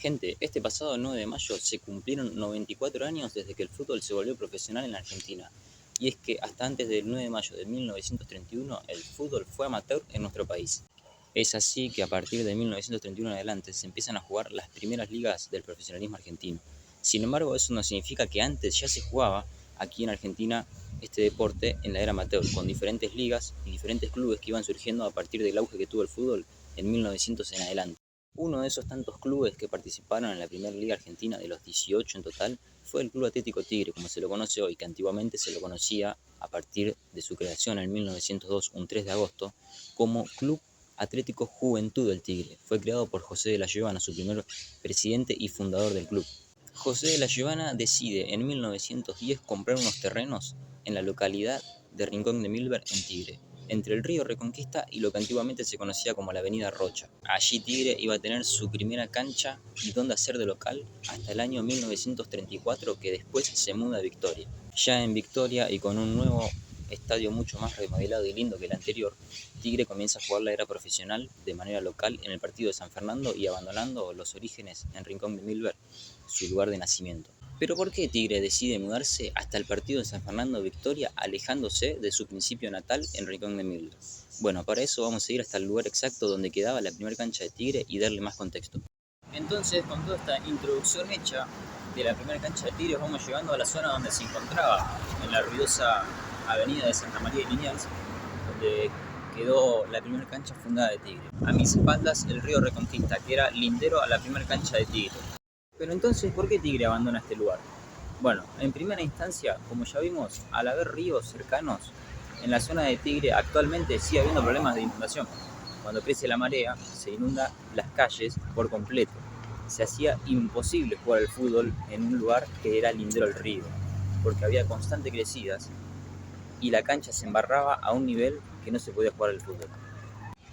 Gente, este pasado 9 de mayo se cumplieron 94 años desde que el fútbol se volvió profesional en la Argentina. Y es que hasta antes del 9 de mayo de 1931 el fútbol fue amateur en nuestro país. Es así que a partir de 1931 en adelante se empiezan a jugar las primeras ligas del profesionalismo argentino. Sin embargo, eso no significa que antes ya se jugaba aquí en Argentina este deporte en la era amateur, con diferentes ligas y diferentes clubes que iban surgiendo a partir del auge que tuvo el fútbol en 1900 en adelante. Uno de esos tantos clubes que participaron en la primera liga argentina, de los 18 en total, fue el Club Atlético Tigre, como se lo conoce hoy, que antiguamente se lo conocía a partir de su creación en 1902, un 3 de agosto, como Club Atlético Juventud del Tigre. Fue creado por José de la Giovana, su primer presidente y fundador del club. José de la Giovana decide en 1910 comprar unos terrenos en la localidad de Rincón de Milver, en Tigre, entre el río Reconquista y lo que antiguamente se conocía como la avenida Rocha. Allí Tigre iba a tener su primera cancha y donde hacer de local hasta el año 1934, que después se muda a Victoria. Ya en Victoria y con un nuevo estadio mucho más remodelado y lindo que el anterior, Tigre comienza a jugar la era profesional de manera local en el partido de San Fernando y abandonando los orígenes en Rincón de Milver, su lugar de nacimiento. Pero ¿por qué Tigre decide mudarse hasta el partido de San Fernando Victoria, alejándose de su principio natal en Rincón de Milver? Bueno, para eso vamos a ir hasta el lugar exacto donde quedaba la primera cancha de Tigre y darle más contexto. Entonces, con toda esta introducción hecha de la primera cancha de Tigre, vamos llegando a la zona donde se encontraba, en la ruidosa avenida de Santa María de Liniers, donde quedó la primera cancha fundada de Tigre. A mis espaldas el río Reconquista, que era lindero a la primera cancha de Tigre. Pero entonces, ¿por qué Tigre abandona este lugar? Bueno, en primera instancia, como ya vimos, al haber ríos cercanos, en la zona de Tigre actualmente sigue habiendo problemas de inundación. Cuando crece la marea, se inunda las calles por completo. Se hacía imposible jugar al fútbol en un lugar que era lindero al río, porque había constantes crecidas y la cancha se embarraba a un nivel que no se podía jugar al fútbol.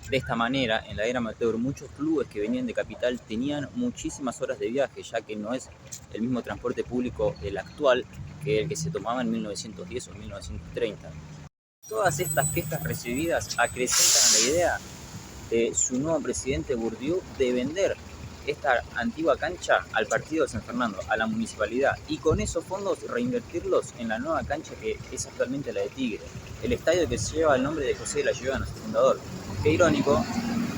De esta manera, en la era amateur, muchos clubes que venían de capital tenían muchísimas horas de viaje, ya que no es el mismo transporte público el actual que el que se tomaba en 1910 o 1930. Todas estas quejas recibidas acrecentan la idea de su nuevo presidente Bourdieu de vender esta antigua cancha al partido de San Fernando, a la municipalidad, y con esos fondos reinvertirlos en la nueva cancha que es actualmente la de Tigre, el estadio que lleva el nombre de José de la Giovana, su fundador. Qué irónico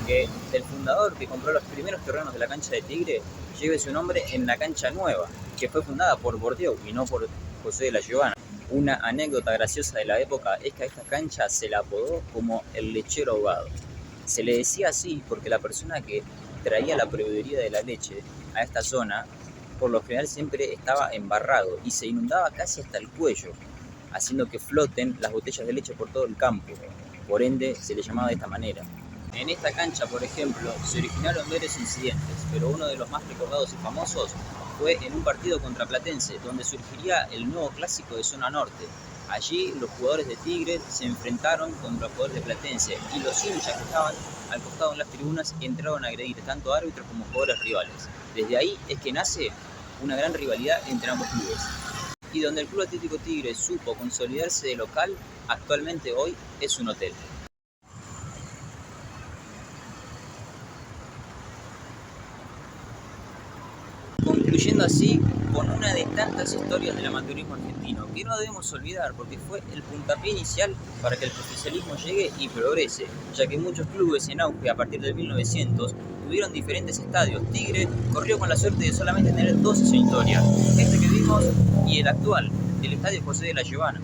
que el fundador que compró los primeros terrenos de la cancha de Tigre lleve su nombre en la cancha nueva, que fue fundada por Bourdieu y no por José de la Giovana. Una anécdota graciosa de la época es que a esta cancha se la apodó como el lechero ahogado. Se le decía así porque la persona que traía la proveeduría de la leche a esta zona, por lo general siempre estaba embarrado y se inundaba casi hasta el cuello, haciendo que floten las botellas de leche por todo el campo. Por ende, se le llamaba de esta manera. En esta cancha, por ejemplo, se originaron varios incidentes, pero uno de los más recordados y famosos fue en un partido contra Platense, donde surgiría el nuevo clásico de zona norte. Allí los jugadores de Tigre se enfrentaron contra los jugadores de Platense y los hinchas que estaban al costado en las tribunas entraron a agredir tanto árbitros como jugadores rivales. Desde ahí es que nace una gran rivalidad entre ambos clubes. Y donde el Club Atlético Tigre supo consolidarse de local, actualmente hoy es un hotel. Concluyendo así con una de tantas historias del amateurismo argentino que no debemos olvidar, porque fue el puntapié inicial para que el profesionalismo llegue y progrese, ya que muchos clubes en auge a partir del 1900 tuvieron diferentes estadios. Tigre corrió con la suerte de solamente tener dos en su historia, este que vimos y el actual, el estadio José de la Giovana.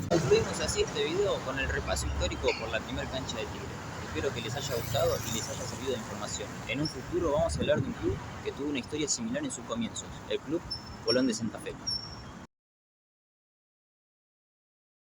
Concluimos así este video con el repaso histórico por la primera cancha de Tigre. Espero que les haya gustado y les haya servido de información. En un futuro vamos a hablar de un club que tuvo una historia similar en sus comienzos, el Club Colón de Santa Fe.